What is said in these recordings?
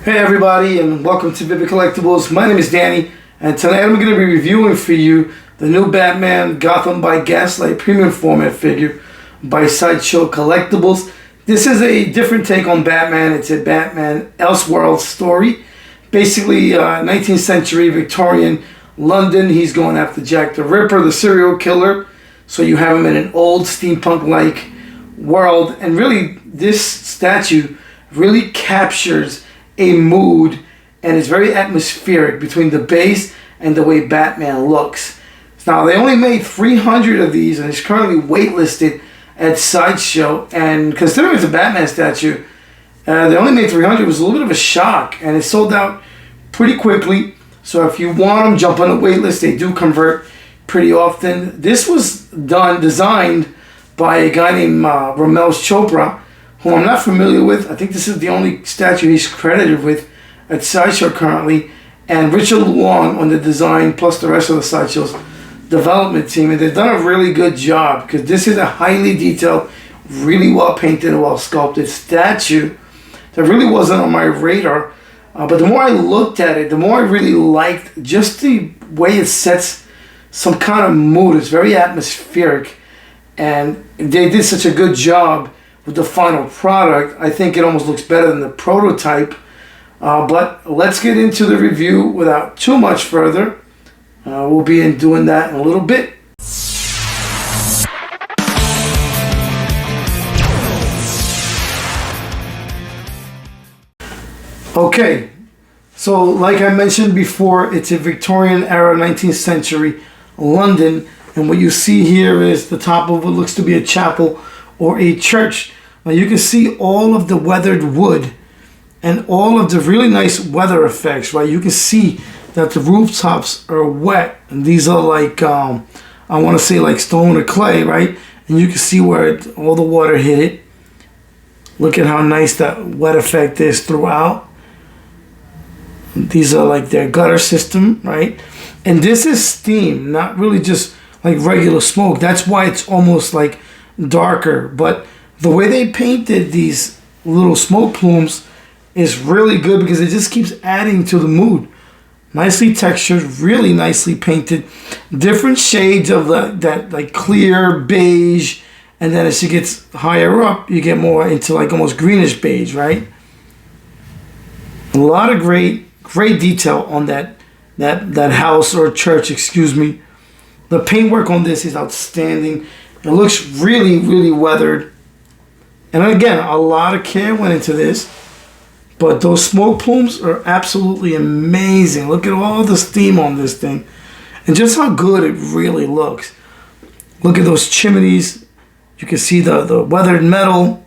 Hey everybody, and welcome to Vivid Collectibles. My name is Danny, and tonight I'm going to be reviewing for you the new Batman Gotham by Gaslight premium format figure by Sideshow Collectibles. This is a different take on Batman. It's a Batman Elseworld story. Basically, 19th century Victorian London. He's going after Jack the Ripper, the serial killer. So you have him in an old steampunk-like world. And really, this statue really captures a mood and is very atmospheric between the base and the way Batman looks. Now, they only made 300 of these and it's currently waitlisted at Sideshow. And considering it's a Batman statue, they only made 300. It was a little bit of a shock, and it sold out pretty quickly. So if you want them, jump on the wait list. They do convert pretty often. This was designed by a guy named Ramesh Chopra, who I'm not familiar with. I think this is the only statue he's credited with at Sideshow currently, and Richard Long on the design, plus the rest of the Sideshow's development team. And they've done a really good job, because this is a highly detailed, really well painted and well sculpted statue that really wasn't on my radar. But the more I looked at it, the more I really liked just the way it sets some kind of mood. It's very atmospheric, and they did such a good job with the final product. I think it almost looks better than the prototype. But let's get into the review without too much further. We'll be doing that in a little bit. Okay, so like I mentioned before, it's a Victorian era 19th century London, and what you see here is the top of what looks to be a chapel or a church. Now you can see all of the weathered wood and all of the really nice weather effects, right? You can see that the rooftops are wet, and these are like, I want to say like stone or clay, right? And you can see where all the water hit it. Look at how nice that wet effect is throughout. These are like their gutter system, right? And this is steam, not really just like regular smoke. That's why it's almost like darker. But the way they painted these little smoke plumes is really good, because it just keeps adding to the mood. Nicely textured, really nicely painted. Different shades of that like clear beige, and then as it gets higher up, you get more into like almost greenish beige, right? A lot of great detail on that house or church, excuse me. The paintwork on this is outstanding. It looks really weathered. And again, a lot of care went into this. But those smoke plumes are absolutely amazing. Look at all the steam on this thing. And just how good it really looks. Look at those chimneys. You can see the weathered metal.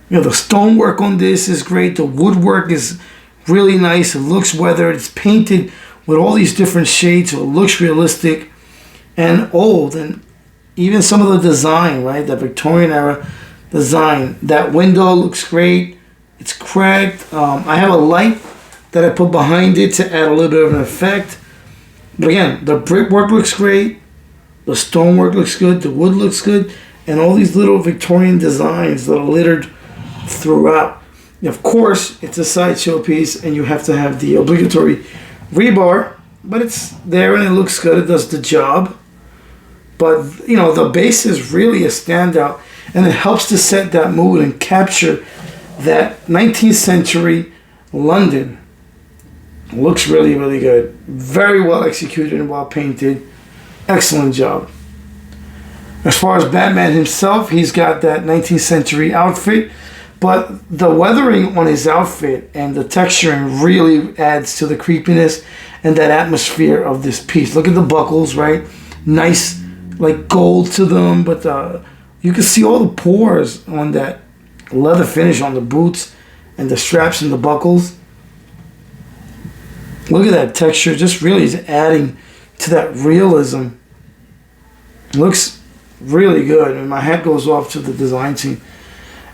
You know, the stonework on this is great. The woodwork is really nice. It looks weathered. It's painted with all these different shades, so it looks realistic and old. And even some of the design, right? The Victorian era design. That window looks great. It's cracked. I have a light that I put behind it to add a little bit of an effect. But again, the brickwork looks great. The stonework looks good. The wood looks good. And all these little Victorian designs that are littered throughout. Of course, it's a Sideshow piece, and you have to have the obligatory rebar. But it's there, and it looks good. It does the job. But, you know, the base is really a standout. And it helps to set that mood and capture that 19th century London. Looks really good. Very well executed and well painted. Excellent job. As far as Batman himself, he's got that 19th century outfit, but the weathering on his outfit and the texturing really adds to the creepiness and that atmosphere of this piece. Look at the buckles, right? Nice like gold to them, but you can see all the pores on that leather finish on the boots and the straps and the buckles. Look at that texture. Just really is adding to that realism. Looks really good. And my hat goes off to the design team.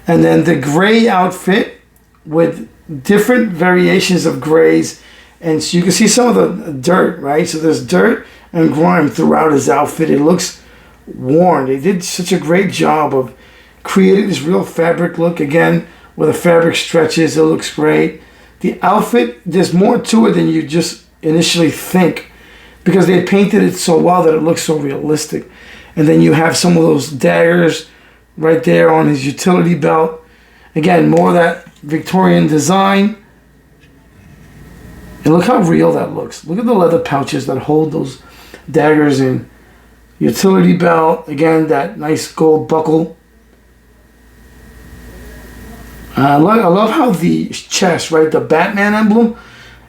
And then the gray outfit with different variations of grays. And so you can see some of the dirt, right? So there's dirt and grime throughout his outfit. It looks worn. They did such a great job of creating this real fabric look. Again, where the fabric stretches, it looks great. the outfit, there's more to it than you just initially think, because they painted it so well that it looks so realistic. And then you have some of those daggers right there on his utility belt. Again, more of that Victorian design. And look how real that looks. Look at the leather pouches that hold those daggers in. Utility belt. Again, that nice gold buckle. I love how the chest, right, the Batman emblem,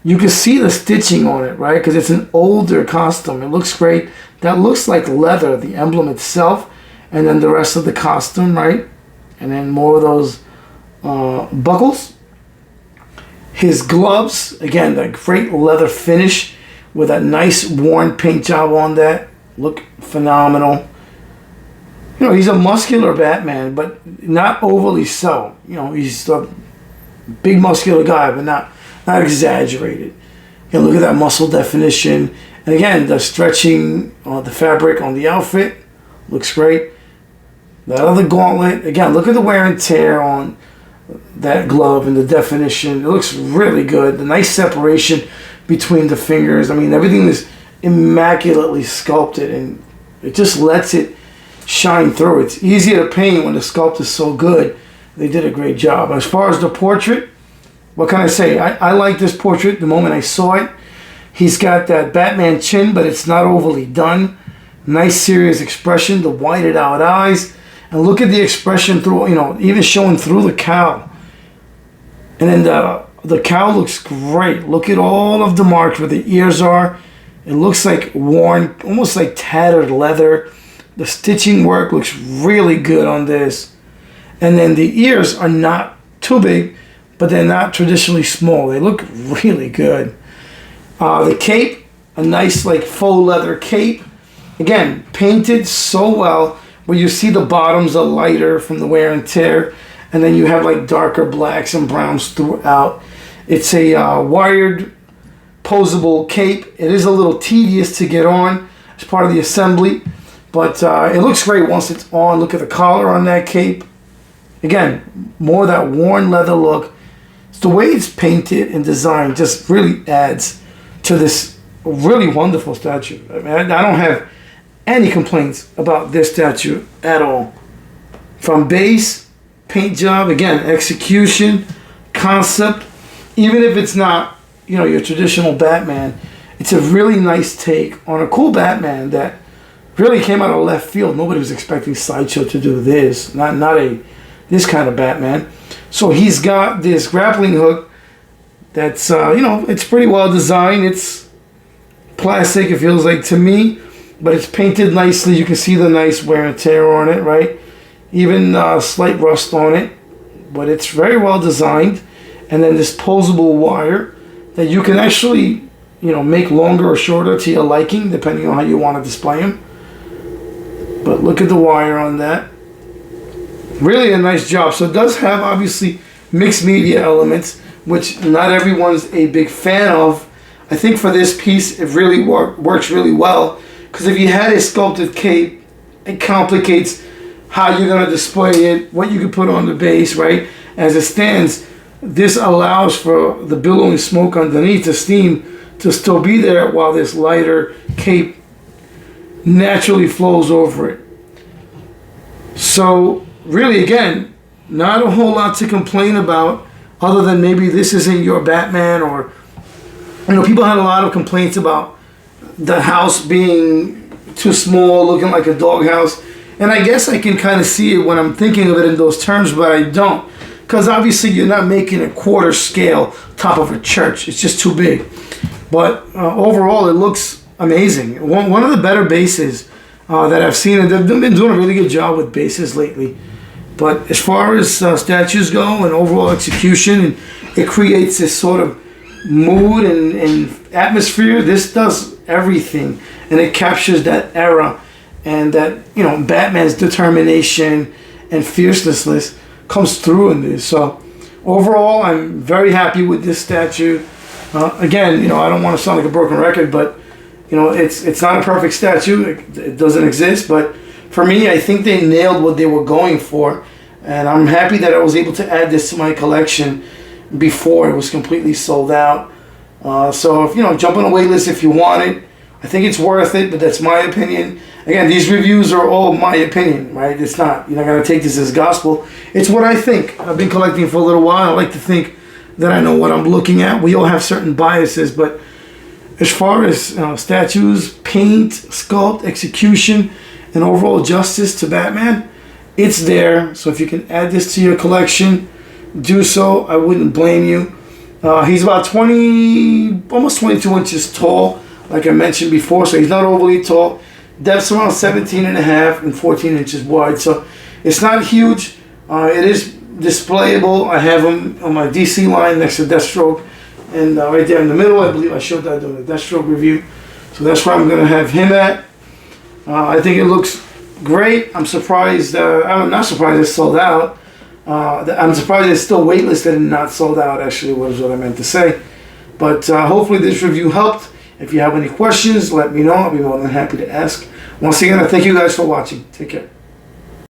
you can see the stitching on it, right, because it's an older costume. It looks great. That looks like leather, the emblem itself, and then the rest of the costume, right, and then more of those buckles. His gloves, again, that great leather finish with that nice worn paint job on that, look phenomenal. You know, he's a muscular Batman, but not overly so. You know, he's a big muscular guy, but not exaggerated. You know, look at that muscle definition. And again, the stretching on the fabric on the outfit looks great. That other gauntlet, again, look at the wear and tear on that glove and the definition. It looks really good. The nice separation between the fingers. I mean, everything is immaculately sculpted, and it just lets it shine through. It's easier to paint when the sculpt is so good. They did a great job. As far as the portrait, what can I say? I like this portrait the moment I saw it. He's got that Batman chin, but it's not overly done. Nice serious expression, the whited out eyes. And look at the expression through, you know, even showing through the cowl. And then the cowl looks great. Look at all of the marks where the ears are. It looks like worn, almost like tattered leather. The stitching work looks really good on this. And then the ears are not too big, but they're not traditionally small. They look really good. The cape, a nice like faux leather cape. Again, painted so well, where you see the bottoms are lighter from the wear and tear. And then you have like darker blacks and browns throughout. It's a wired posable cape. It is a little tedious to get on as part of the assembly. But it looks great once it's on. Look at the collar on that cape. Again, more of that worn leather look. It's the way it's painted and designed just really adds to this really wonderful statue. I mean, I don't have any complaints about this statue at all. From base, paint job, again, execution, concept. Even if it's not, you know, your traditional Batman, it's a really nice take on a cool Batman that really came out of left field. Nobody was expecting Sideshow to do this. This kind of Batman. So he's got this grappling hook that's, you know, it's pretty well designed. It's plastic, it feels like to me, but it's painted nicely. You can see the nice wear and tear on it, right? Even slight rust on it, but it's very well designed. And then this posable wire that you can actually, you know, make longer or shorter to your liking, depending on how you want to display them. But look at the wire on that. Really a nice job. So it does have obviously mixed media elements, which not everyone's a big fan of. I think for this piece it really works really well, because if you had a sculpted cape, it complicates how you're going to display it, what you can put on the base, right? As it stands, this allows for the billowing smoke underneath, the steam, to still be there while this lighter cape naturally flows over it. So really, again, not a whole lot to complain about, other than maybe this isn't your Batman, or, you know, people had a lot of complaints about the house being too small, looking like a doghouse. And I guess I can kind of see it when I'm thinking of it in those terms, but I don't. Because obviously you're not making a quarter scale top of a church. It's just too big. But overall, it looks amazing. One of the better bases that I've seen, and they've been doing a really good job with bases lately. But as far as statues go and overall execution, and it creates this sort of mood and atmosphere. This does everything, and it captures that era, and that, you know, Batman's determination and fierceness comes through in this. So overall, I'm very happy with this statue. Again, you know, I don't want to sound like a broken record, but, you know, it's not a perfect statue. It doesn't exist, but for me, I think they nailed what they were going for, and I'm happy that I was able to add this to my collection. before it was completely sold out. So if jump on a wait list if you want it. I think it's worth it, but that's my opinion. Again, these reviews are all my opinion, right? It's not, you're not going to take this as gospel. It's what I think. I've been collecting for a little while. I like to think that I know what I'm looking at. We all have certain biases, but as far as statues, paint, sculpt, execution, and overall justice to Batman, it's there. So if you can add this to your collection, do so. I wouldn't blame you. He's about almost 22 inches tall, like I mentioned before, so he's not overly tall. Depth's around 17 and a half and 14 inches wide, so it's not huge. It is displayable. I have him on my DC line next to Deathstroke, and right there in the middle, I believe I showed that during the Deathstroke review. So that's where I'm going to have him at. I think it looks great. I'm surprised. I'm not surprised it's sold out. I'm surprised it's still waitlisted and not sold out, actually, was what I meant to say. But hopefully this review helped. If you have any questions, let me know. I'll be more than happy to ask. Once again, I thank you guys for watching. Take care.